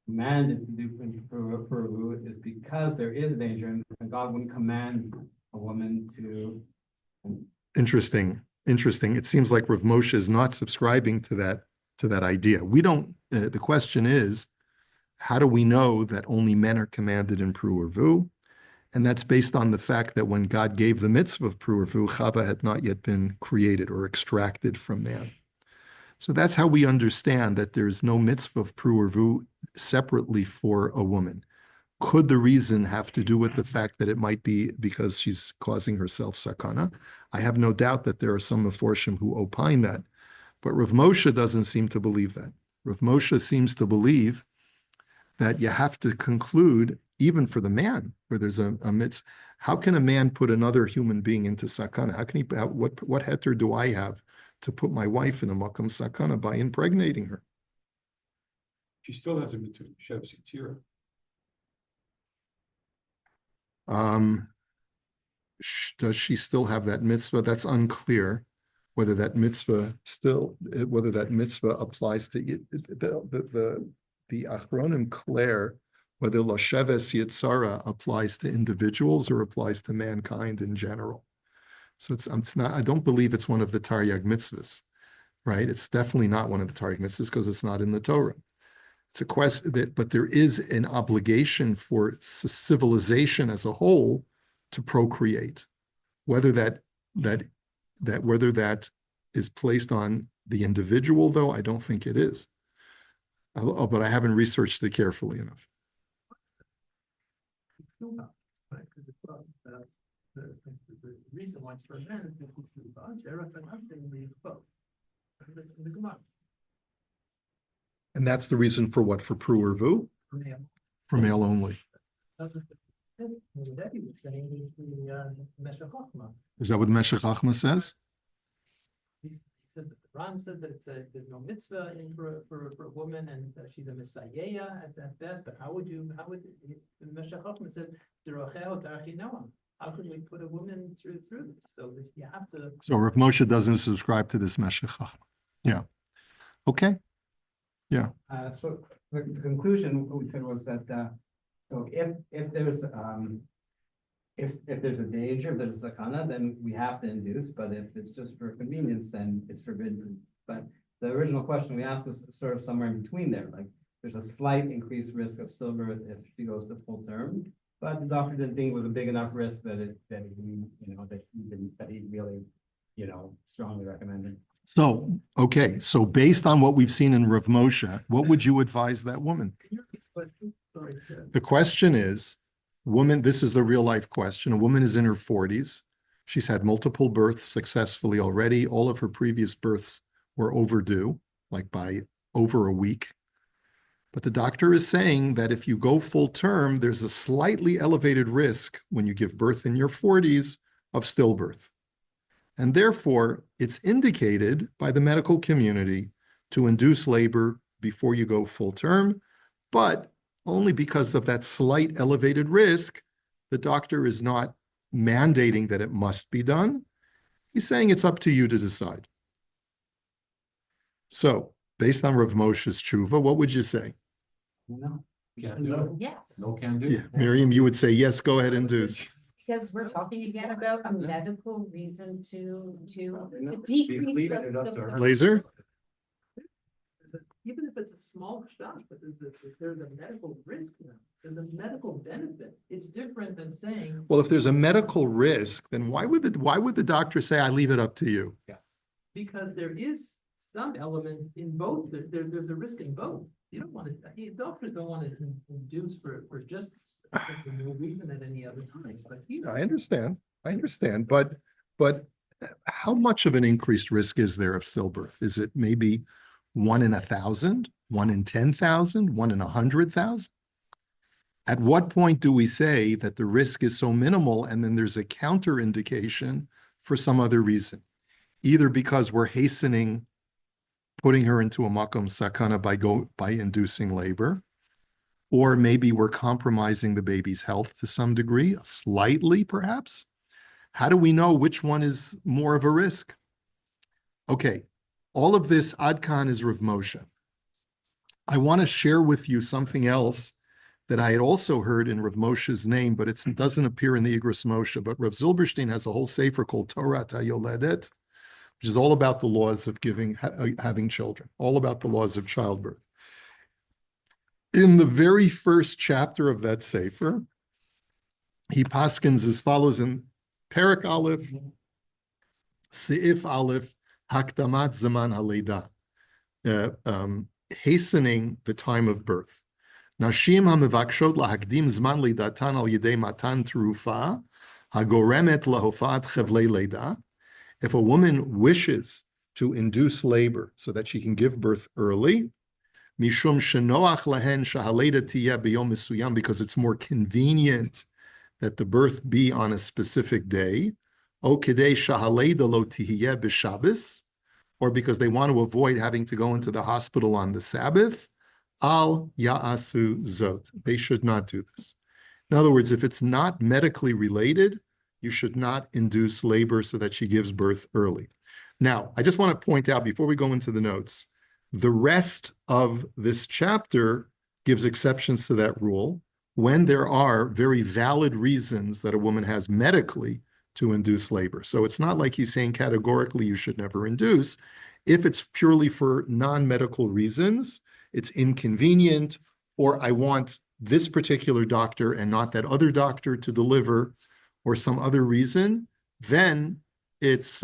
commanded to do Peru is because there is danger, and God wouldn't command a woman to. Interesting. It seems like Rav Moshe is not subscribing to that idea. We don't. The question is, how do we know that only men are commanded in Peru Urvu? And that's based on the fact that when God gave the mitzvah of Peru Urvu, Chava had not yet been created or extracted from man. So that's how we understand that there's no mitzvah of Peru Urvu separately for a woman. Could the reason have to do with the fact that it might be because she's causing herself sakana? I have no doubt that there are some Meforshim who opine that, but Rav Moshe doesn't seem to believe that. Rav Moshe seems to believe that you have to conclude, even for the man, where there's a mitzvah, how can a man put another human being into sakana? How can he? What heter do I have to put my wife in a makam sakana by impregnating her? She still has a mitzvah, Shev Sitira. Does she still have that mitzvah? That's unclear. Whether that mitzvah applies to the Achronim Claire, whether Lasheves Yitzara applies to individuals or applies to mankind in general. So it's not, I don't believe it's one of the Taryag mitzvahs, right? It's definitely not one of the Taryag mitzvahs because it's not in the Torah. It's a question but there is an obligation for civilization as a whole to procreate. Whether that is placed on the individual, though, I don't think it is. But I haven't researched it carefully enough. Right, because it's the reason why it's for men is because the Gemara. And that's the reason for what? For Pru or Vu? For male. For male only. That's what that he was saying is the Meshech Chochmah. Is that what the Meshech Chochmah says? He said that the Ran said that there's no mitzvah for a woman and she's a messiah at best. But how would the Meshech Chochmah said Deracheo Darchi Noam? How could we put a woman through this? So that you have to. So Rav Moshe doesn't subscribe to this Meshech Chochmah. Yeah. Okay. Yeah. So the conclusion we said was that so if there's a danger, if there's a sakana, then we have to induce. But if it's just for convenience, then it's forbidden. But the original question we asked was sort of somewhere in between there. Like there's a slight increased risk of stillbirth if she goes to full term, but the doctor didn't think it was a big enough risk that he really strongly recommended. So, okay. So based on what we've seen in Rav Moshe, what would you advise that woman? Sorry. The question is, this is the real life question. A woman is in her 40s. She's had multiple births successfully already. All of her previous births were overdue, like by over a week. But the doctor is saying that if you go full term, there's a slightly elevated risk when you give birth in your 40s of stillbirth. And therefore, it's indicated by the medical community to induce labor before you go full term, but only because of that slight elevated risk, the doctor is not mandating that it must be done. He's saying it's up to you to decide. So, based on Rav Moshe's tshuva, what would you say? No. Can't do it. Yes, No can do. Yeah, Miriam, you would say, yes, go ahead and do. because we're talking again about a medical reason to He's decrease leaving it up to her. Laser? Even if it's a small shot, but there's a medical risk now. There's a medical benefit. It's different than saying. Well, if there's a medical risk, then why would the doctor say, I leave it up to you? Because there is some element in both. There's a risk in both. You don't want to. Doctors don't want to induce for just no reason at any other time. But I understand. But how much of an increased risk is there of stillbirth? Is it maybe 1 in 1,000, 1 in 10,000, 1 in 100,000? At what point do we say that the risk is so minimal and then there's a counter indication for some other reason? Either because we're hastening putting her into a makom sakana by inducing labor, or maybe we're compromising the baby's health to some degree, slightly perhaps. How do we know which one is more of a risk? Okay, all of this Adkan is Rav Moshe. I want to share with you something else that I had also heard in Rav Moshe's name, but it doesn't appear in the Igros Moshe. But Rav Zilberstein has a whole sefer called Torah HaYoledet, which is all about the laws of having children, all about the laws of childbirth. In the very first chapter of that sefer, he paskins as follows in Perek Aleph, Seif Aleph, Hakdamat Zaman HaLeida, hastening the time of birth. Nashim hamevakshot lahakdim zman leidatan al yedei matan terufa hagoremet lahofat chevlei leida. If a woman wishes to induce labor so that she can give birth early, mishum shenoach lahen shahaleda tiyeh biyom mesuyam, because it's more convenient that the birth be on a specific day, o kedei shahaleda lo tiyeh b'Shabbos, or because they want to avoid having to go into the hospital on the Sabbath, al ya'asu zot. They should not do this. In other words, if it's not medically related, you should not induce labor so that she gives birth early. Now, I just want to point out before we go into the notes, the rest of this chapter gives exceptions to that rule when there are very valid reasons that a woman has medically to induce labor. So it's not like he's saying categorically you should never induce. If it's purely for non-medical reasons, it's inconvenient, or I want this particular doctor and not that other doctor to deliver, or some other reason, then it's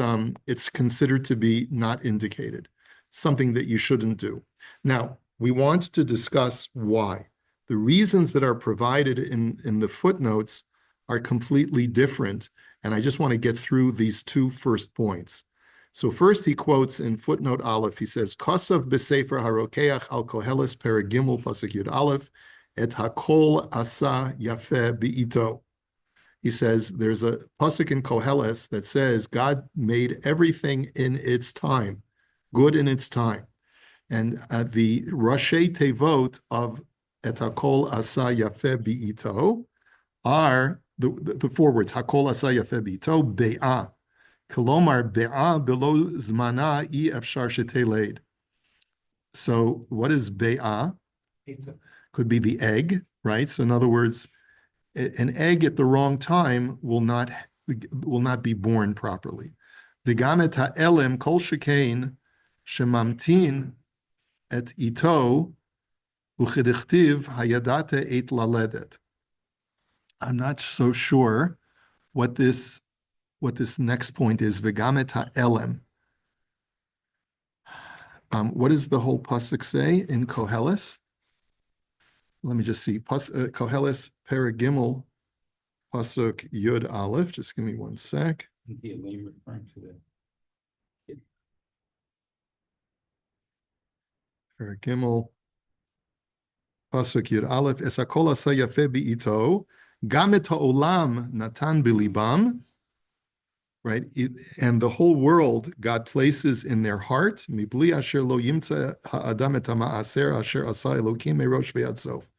considered to be not indicated, something that you shouldn't do. Now, we want to discuss why. The reasons that are provided in the footnotes are completely different, and I just want to get through these two first points. So first he quotes in footnote Aleph, he says, Kosav b'sefer harokeach al koheles perigimul pasuk yud Aleph, et hakol asa yafe bi'ito. He says there's a pasuk in Koheles that says God made everything in its time, good in its time. And the Rashi Tevot of et hakol asa yafe bi'ito are the four words, hakol asa yafe bi'ito, be'ah. Kolomar be'ah below zmana I efshar sheteleid. So what is be'ah? Could be the egg, right? So in other words, an egg at the wrong time will not be born properly. V'gamet ha'elem kol shekain shemamtin et ito u'chedichtiv hayadate et laledet. I'm not so sure what this next point is. V'gamet ha'elem. What does the whole pasuk say in Koheles? Let me just see. Koheles Perigimel pasuk Yud Aleph. Just give me one sec. Referring to the Perigimel pasuk Yud Aleph. Esakol asa yafe bi'ito gam et ha'olam natan bilibam. Right, and the whole world God places in their heart. Mibli asher lo yimtza ha'adam et ha'ma'aser asher asa Elokim merosh ve'ad sof.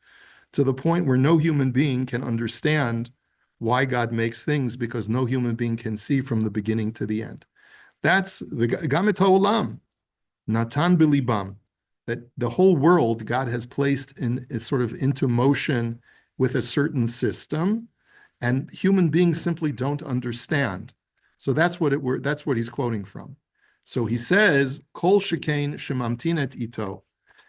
To the point where no human being can understand why God makes things, because no human being can see from the beginning to the end. That's the Gamet HaOlam, Natan Bilibam, that the whole world God has placed in is sort of into motion with a certain system, and human beings simply don't understand. So that's what he's quoting from. So he says, Kol shekain shemamtinet ito.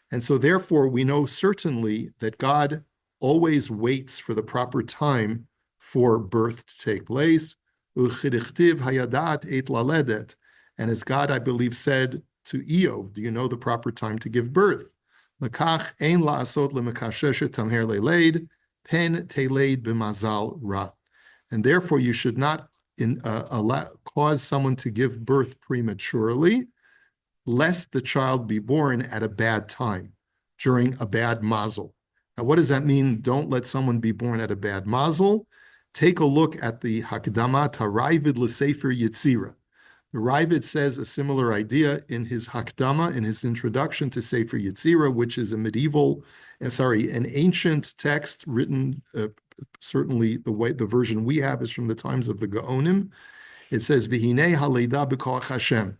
And so therefore we know certainly that God always waits for the proper time for birth to take place. U'chidichtiv hayadat et laledet. And as God, I believe, said to Eov, do you know the proper time to give birth? Lakach ein la'asot lemekasheshet tamher leleid, pen teleid b'mazal ra. And therefore you should not cause someone to give birth prematurely, lest the child be born at a bad time, during a bad mazel. Now, what does that mean? Don't let someone be born at a bad mazel. Take a look at the Hakdamat HaRavid L'Sefer Yetzira. The Ravid says a similar idea in his Hakdama, in his introduction to Sefer Yetzira, which is an ancient text written, certainly the version we have is from the times of the Gaonim. It says, V'hinei haleida b'koach Hashem.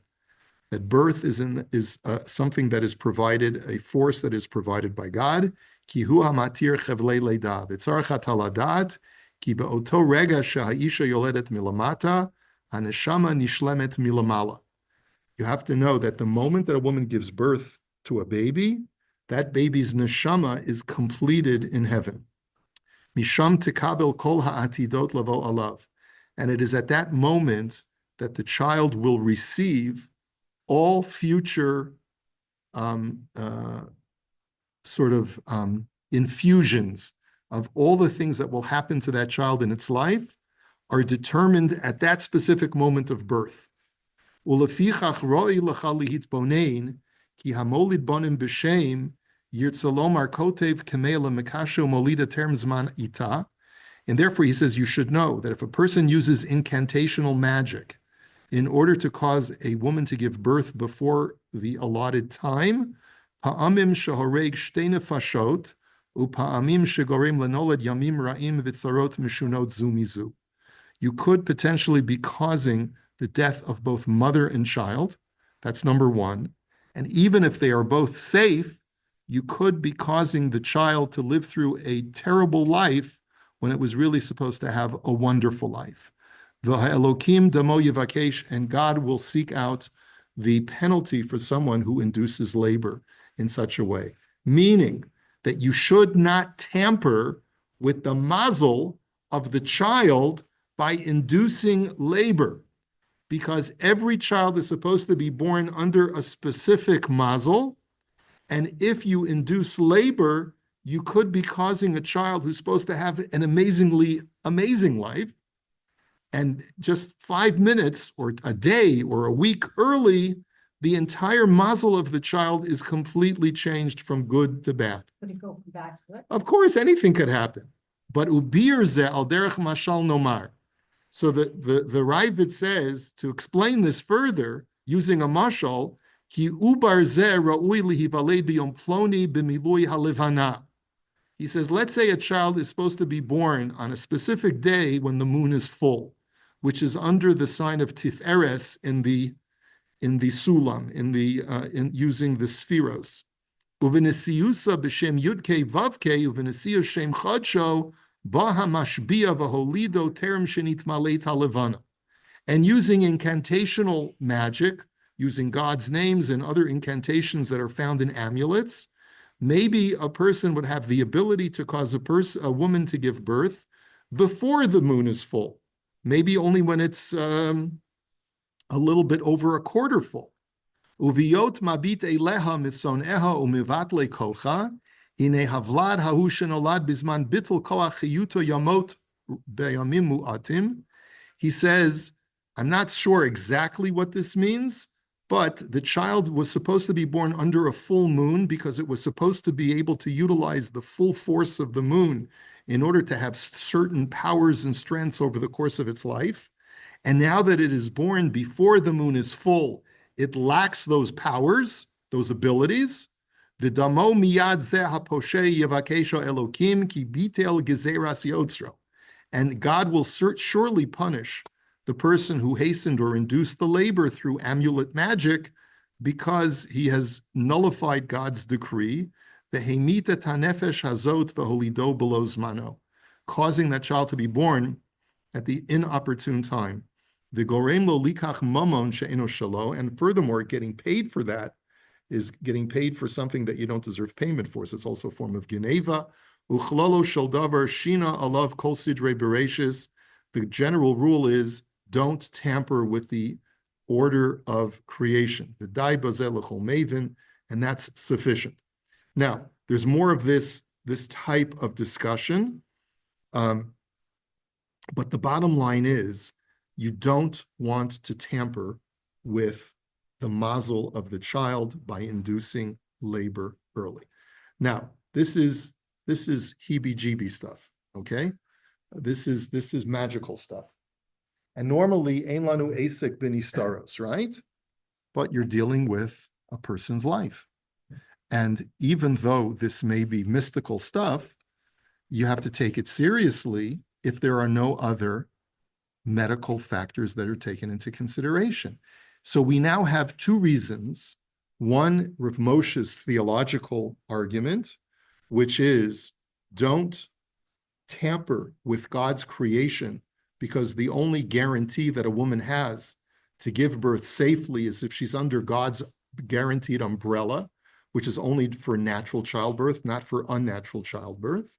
That birth is something that is provided, a force that is provided by God. Ki hu hamatir chevlei leida. V'tzarcha taladat, ki be'oto rega sheha'isha yoledet milamata, haneshama nishlemet milamala. You have to know that the moment that a woman gives birth to a baby, that baby's neshama is completed in heaven. Misham tekabel kol ha'atidot lavo alav. And it is at that moment that the child will receive all future infusions of all the things that will happen to that child in its life are determined at that specific moment of birth. Ulefichach roi lecha lihitbonein ki hamolid bonim b'shem yirtzalomar kotev kemela mekasho molida term zman ita. And therefore, he says you should know that if a person uses incantational magic in order to cause a woman to give birth before the allotted time, ha'amim shahoreg shtei nefashot Upa'amim shegorem lenoled yamim ra'im v'tzarot mishunot zu mizu. You could potentially be causing the death of both mother and child. That's number one. And even if they are both safe, you could be causing the child to live through a terrible life when it was really supposed to have a wonderful life. V'ha'elokim damo yivakesh, and God will seek out the penalty for someone who induces labor in such a way. Meaning that you should not tamper with the mazel of the child by inducing labor, because every child is supposed to be born under a specific mazel, and if you induce labor, you could be causing a child who's supposed to have an amazingly amazing life, and just 5 minutes or a day or a week early, the entire mazel of the child is completely changed from good to bad. Could it go from bad to good? Of course, anything could happen. But ubir ze al derech mashal nomar. So the Ravid says, to explain this further, using a mashal, ki ubar ze ra'ui lihivaled biyom ploni b'milui halevana. He says, let's say a child is supposed to be born on a specific day when the moon is full, which is under the sign of Tiferes in the Sulam, in using the Spheros. Uvinisiusa b'shem Yudke Vavke uvinisius shem Chadsho baha mashbia v'holido terem shenit malet halevana. And using incantational magic, using God's names and other incantations that are found in amulets, maybe a person would have the ability to cause a woman to give birth before the moon is full. Maybe only when it's a little bit over a quarter full. Uviyot mabit eleha mitzoneha umivatle kocha, hine havlad hahu shenolad bizman bittul koach chiyuto yamot beyamim mu'atim. He says, I'm not sure exactly what this means, but the child was supposed to be born under a full moon because it was supposed to be able to utilize the full force of the moon in order to have certain powers and strengths over the course of its life. And now that it is born before the moon is full, it lacks those powers, those abilities. V'damo miyad zeh haposhe yevakesho elokim ki bitel gezeras yotzro. And God will surely punish the person who hastened or induced the labor through amulet magic because he has nullified God's decree, v'heimita tanefesh hazot v'holido below zmano, causing that child to be born at the inopportune time. V'gorem lo likach mamon she'eno shalo, and furthermore, getting paid for that is getting paid for something that you don't deserve payment for. So it's also a form of geneva. Uchlolo shel davar shina alav kol sidrei bereshis. The general rule is don't tamper with the order of creation. The dai bazel lechol maven, and that's sufficient. Now, there's more of this type of discussion, but the bottom line is you don't want to tamper with the mazel of the child by inducing labor early. Now, this is heebie-jeebie stuff, okay? This is magical stuff. And normally, ein lanu asik bin istaros, right? But you're dealing with a person's life. And even though this may be mystical stuff, you have to take it seriously if there are no other medical factors that are taken into consideration. So we now have two reasons. One, Rav Moshe's theological argument, which is don't tamper with God's creation, because the only guarantee that a woman has to give birth safely is if she's under God's guaranteed umbrella, which is only for natural childbirth, not for unnatural childbirth.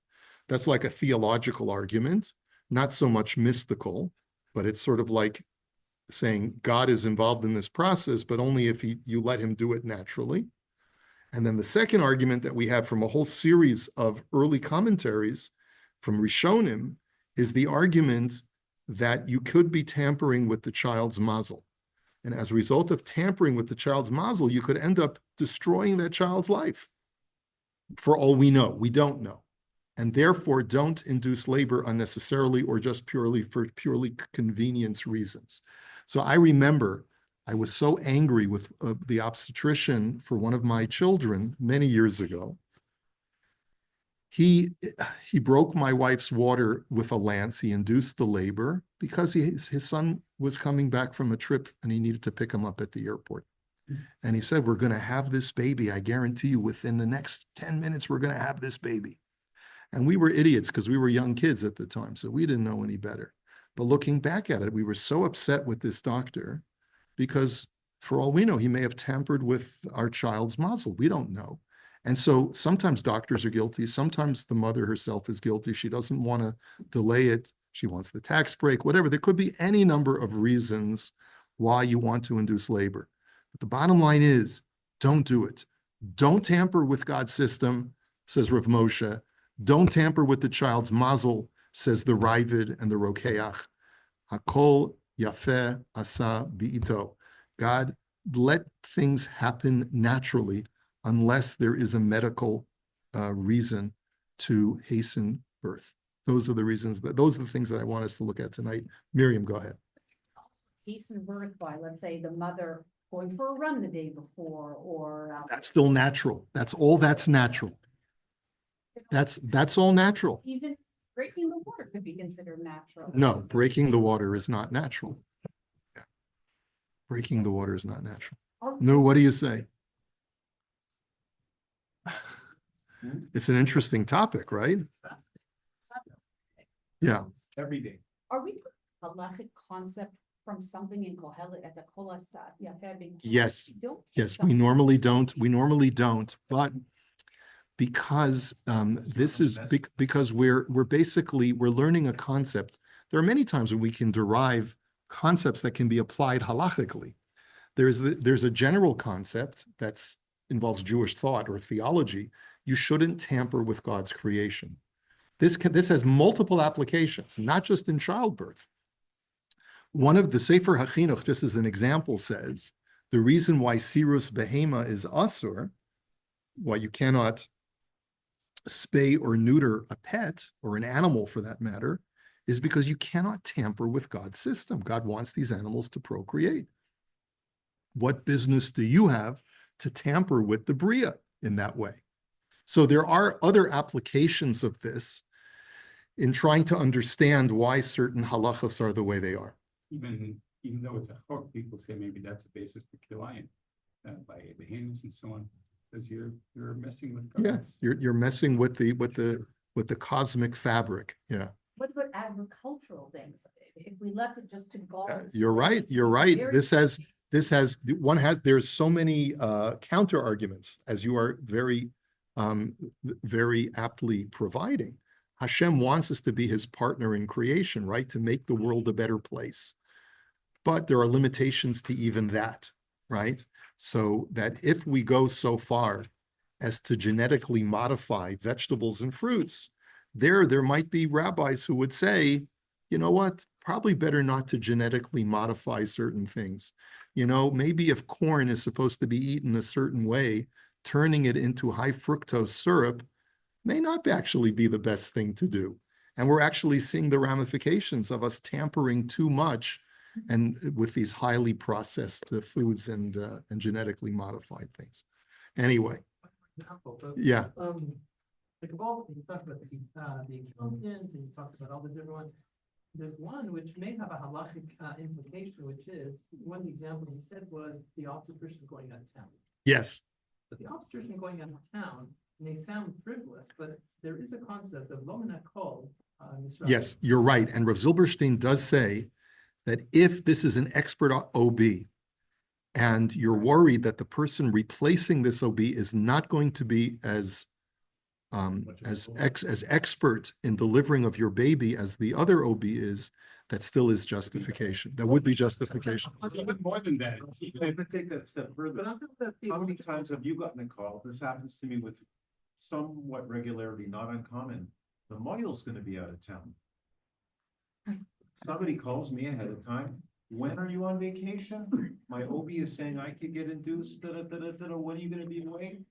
That's like a theological argument, not so much mystical, but it's sort of like saying God is involved in this process, but only if you let him do it naturally. And then the second argument that we have from a whole series of early commentaries from Rishonim is the argument that you could be tampering with the child's mazel. And as a result of tampering with the child's mazel, you could end up destroying that child's life. For all we know, we don't know. And therefore, don't induce labor unnecessarily or just for purely convenience reasons. So I remember I was so angry with the obstetrician for one of my children many years ago. He broke my wife's water with a lance. He induced the labor because his son was coming back from a trip and he needed to pick him up at the airport. And he said, we're going to have this baby. I guarantee you within the next 10 minutes, we're going to have this baby. And we were idiots because we were young kids at the time, so we didn't know any better. But looking back at it, we were so upset with this doctor because for all we know, he may have tampered with our child's mazel. We don't know. And so sometimes doctors are guilty. Sometimes the mother herself is guilty. She doesn't want to delay it. She wants the tax break, whatever. There could be any number of reasons why you want to induce labor. But the bottom line is, don't do it. Don't tamper with God's system, says Rav Moshe. Don't tamper with the child's mazel, says the Ravid and the Rokeach. Hakol yafeh asa bi'ito. God, let things happen naturally unless there is a medical reason to hasten birth. Those are the reasons, those are the things that I want us to look at tonight. Miriam, go ahead. Hasten birth by, let's say, the mother going for a run the day before, or. That's still natural. That's all that's natural. That's all natural. Even breaking the water could be considered natural. No, breaking the water is not natural. Yeah. Breaking the water is not natural. No, what do you say? It's an interesting topic, right? Yeah. Every day. Are we a Halakhic concept from something in Kohelet at the Kolasat? Yes. Yes, we normally don't. We normally don't, but because this is because we're basically learning a concept. There are many times when we can derive concepts that can be applied halachically. There's a general concept that's involves Jewish thought or theology. You shouldn't tamper with God's creation. This has multiple applications, not just in childbirth. One of the Sefer HaChinuch, just as an example, says the reason why Sirus Behema is asur, why you cannot spay or neuter a pet or an animal for that matter, is because you cannot tamper with God's system. God wants these animals to procreate. What business do you have to tamper with the Bria in that way? So there are other applications of this in trying to understand why certain halachos are the way they are. Even though it's a chok, people say maybe that's the basis for kilayim, by Abraham and so on, because you're messing with God's. Yeah, you're messing with the cosmic fabric. Yeah. What about agricultural things? If we left it just to God. You're right. You're right. There's so many counter arguments, as you are very aptly providing. Hashem wants us to be his partner in creation, right? To make the world a better place. But there are limitations to even that, right? So that if we go so far as to genetically modify vegetables and fruits, there might be rabbis who would say, you know what, probably better not to genetically modify certain things. You know, maybe if corn is supposed to be eaten a certain way, turning it into high fructose syrup may not actually be the best thing to do. And we're actually seeing the ramifications of us tampering too much and with these highly processed foods and genetically modified things. Anyway, yeah. Like of all, you talked about the accountant, and you talked about all the different ones. There's one which may have a halachic implication, which is, one example he said was the obstetrician going out of town. Yes. But the obstetrician going out of town may sound frivolous, but there is a concept of lo menakol. Yes, you're right. And Rav Zilberstein does say that if this is an expert OB and you're worried that the person replacing this OB is not going to be as expert in delivering of your baby as the other OB is, that still is justification. That would be justification. Even more than that. I'm gonna take that a step further. But I'm talking about How many people. times have you gotten a call? This happens to me with somewhat regularity, not uncommon. The model's gonna be out of town. Somebody calls me ahead of time. When are you on vacation? My OB is saying I could get induced, when are you gonna be away?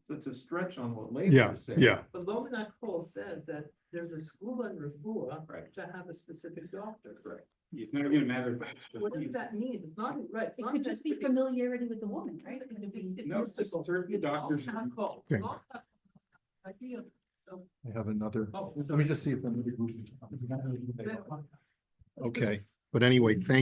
That's a stretch on what labor Yeah, is saying. yeah. But lo menakol says that there's a school in refuah, right, to have a specific doctor, correct? It's not even a matter of. What does that mean? It's not, right, it's It not. could just be it's- familiarity with the woman, right? It could be. It's No, it's mystical. certain It's doctors- lo menakol. Okay. Not that idea I have another, Oh, let me just see if another group is. Okay, but anyway, thank